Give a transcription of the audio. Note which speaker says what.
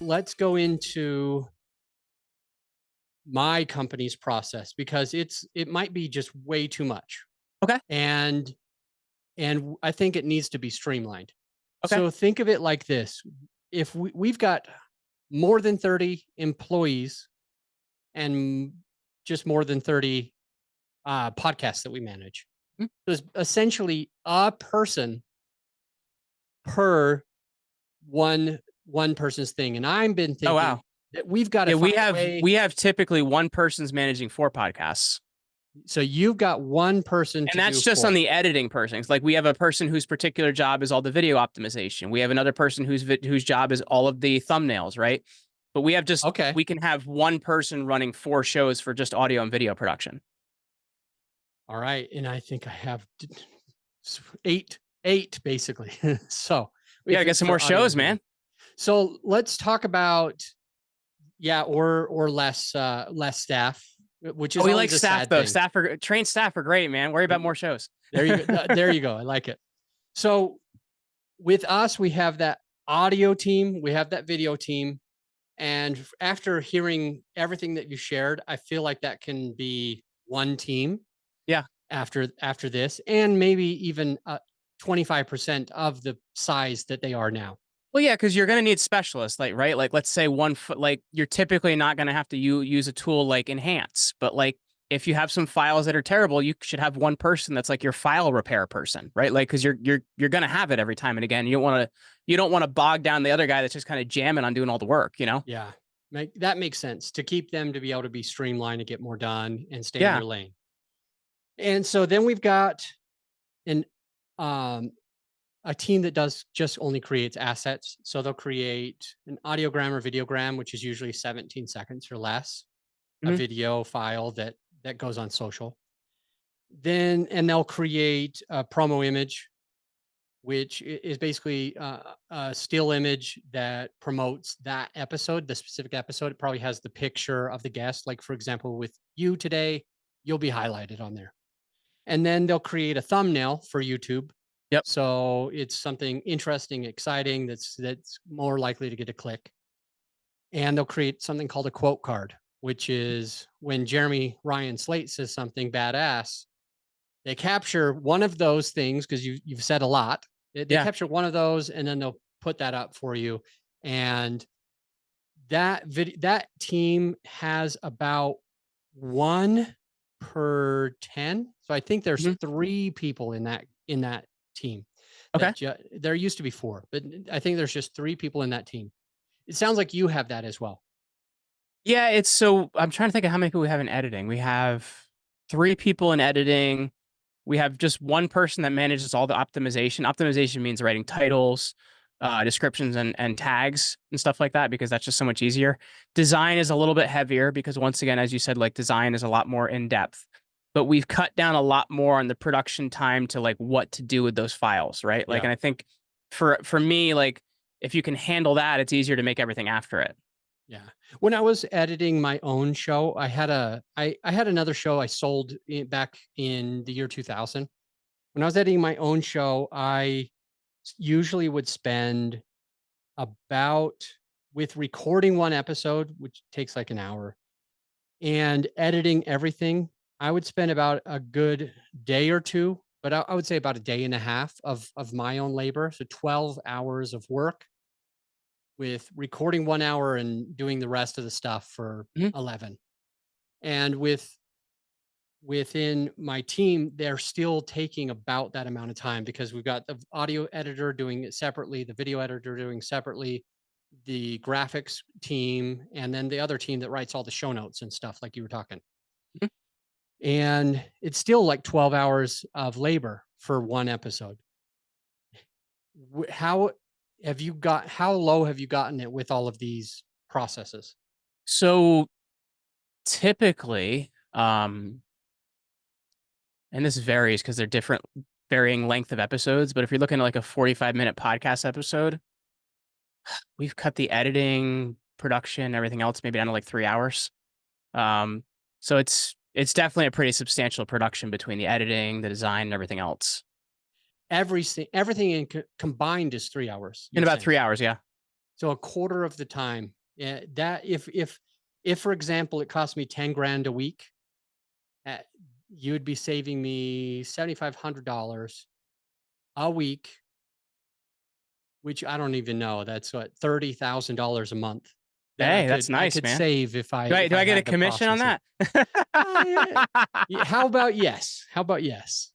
Speaker 1: let's go into my company's process because it might be just way too much.
Speaker 2: Okay.
Speaker 1: And I think it needs to be streamlined.
Speaker 2: Okay.
Speaker 1: So think of it like this. If we've got more than 30 employees and just more than 30 podcasts that we manage.
Speaker 2: Mm.
Speaker 1: There's essentially a person per one person's thing. And I've been
Speaker 2: Oh,
Speaker 1: thinking
Speaker 2: wow.
Speaker 1: that we've got to
Speaker 2: Yeah, we
Speaker 1: find a
Speaker 2: have
Speaker 1: way.
Speaker 2: we have typically one person's managing 4 podcasts.
Speaker 1: So you've got one person
Speaker 2: And
Speaker 1: to do
Speaker 2: that's just on
Speaker 1: four.
Speaker 2: the editing person. Like we have a person whose particular job is all the video optimization. We have another person whose job is all of the thumbnails, right? But
Speaker 1: Okay.
Speaker 2: we can have one person running 4 shows for just audio and video production.
Speaker 1: All right. And I think I have eight basically. So
Speaker 2: Yeah, I
Speaker 1: if
Speaker 2: get
Speaker 1: it's
Speaker 2: some more
Speaker 1: for audio and
Speaker 2: shows,
Speaker 1: video.
Speaker 2: man.
Speaker 1: So let's talk about, yeah, or less staff, which
Speaker 2: Oh,
Speaker 1: is
Speaker 2: we like
Speaker 1: always a
Speaker 2: staff
Speaker 1: sad
Speaker 2: though.
Speaker 1: thing.
Speaker 2: Trained staff are great, man. Worry about more shows.
Speaker 1: There you go. There you go. I like it. So with us, we have that audio team, we have that video team. And after hearing everything that you shared, I feel like that can be one team
Speaker 2: Yeah.
Speaker 1: after this, and maybe even 25% of the size that they are now.
Speaker 2: Well, yeah, because you're gonna need specialists, like, right? Like, let's say like you're typically not gonna have to use a tool like Enhance, but like if you have some files that are terrible, you should have one person that's like your file repair person, right? Like, because you're gonna have it every time and again. You don't want to bog down the other guy that's just kind of jamming on doing all the work, you know?
Speaker 1: Yeah, that makes sense to keep them to be able to be streamlined and get more done and stay in
Speaker 2: Yeah.
Speaker 1: their lane. And so then we've got an um, a team that does just only creates assets. So they'll create an audiogram or videogram, which is usually 17 seconds or less, a
Speaker 2: Hmm.
Speaker 1: video file that goes on social. Then and they'll create a promo image, which is basically a still image that promotes that episode, the specific episode. It probably has the picture of the guest. Like for example, with you today, you'll be highlighted on there. And then they'll create a thumbnail for YouTube.
Speaker 2: Yep.
Speaker 1: So it's something interesting, exciting that's more likely to get a click. And they'll create something called a quote card, which is when Ryan Slate says something badass, they capture one of those things because you've said a lot. They
Speaker 2: Yeah.
Speaker 1: capture one of those and then they'll put that up for you. And that team has about 1 per 10. So I think there's
Speaker 2: Hmm.
Speaker 1: 3 people in that team.
Speaker 2: Okay.
Speaker 1: There used to be 4, but I think there's just 3 people in that team. It sounds like you have that as well.
Speaker 2: Yeah. I'm trying to think of how many people we have in editing. We have 3 people in editing. We have just one person that manages all the optimization. Optimization means writing titles, descriptions, and tags and stuff like that because that's just so much easier. Design is a little bit heavier because once again, as you said, like design is a lot more in depth. But we've cut down a lot more on the production time to like what to do with those files, right? Like,
Speaker 1: Yeah.
Speaker 2: and I think for me, like if you can handle that, it's easier to make everything after it.
Speaker 1: Yeah. When I was editing my own show, I had another show I sold back in the year 2000. When I was editing my own show, I usually would spend about with recording one episode, which takes like an hour, and editing everything, I would spend about a good day or 2, but I would say about a day and a half of my own labor. So 12 hours of work with recording 1 hour and doing the rest of the stuff for
Speaker 2: Mhm.
Speaker 1: 11. And within my team, they're still taking about that amount of time because we've got the audio editor doing it separately, the video editor doing separately, the graphics team, and then the other team that writes all the show notes and stuff like you were talking.
Speaker 2: Mhm.
Speaker 1: And it's still like 12 hours of labor for one episode. How how low have you gotten it with all of these processes?
Speaker 2: So typically, and this varies because they're different, varying length of episodes. But if you're looking at like a 45-minute podcast episode, we've cut the editing, production, everything else maybe down to like 3 hours. Um, so it's definitely a pretty substantial production between the editing, the design, and everything else.
Speaker 1: Everything combined is 3 hours,
Speaker 2: In
Speaker 1: you're
Speaker 2: about
Speaker 1: saying?
Speaker 2: 3 hours, yeah.
Speaker 1: So a quarter of the time. Yeah, that if for example it cost me 10 grand a week, uh, you would be saving me $7,500 a week, which I don't even know. That's what, $30,000 a month that
Speaker 2: Hey, that's
Speaker 1: I
Speaker 2: nice,
Speaker 1: could
Speaker 2: man.
Speaker 1: save
Speaker 2: Do I
Speaker 1: if
Speaker 2: do
Speaker 1: I
Speaker 2: I get a
Speaker 1: had the
Speaker 2: commission on
Speaker 1: processing.
Speaker 2: that?
Speaker 1: Uh, yeah, how about yes? How about yes?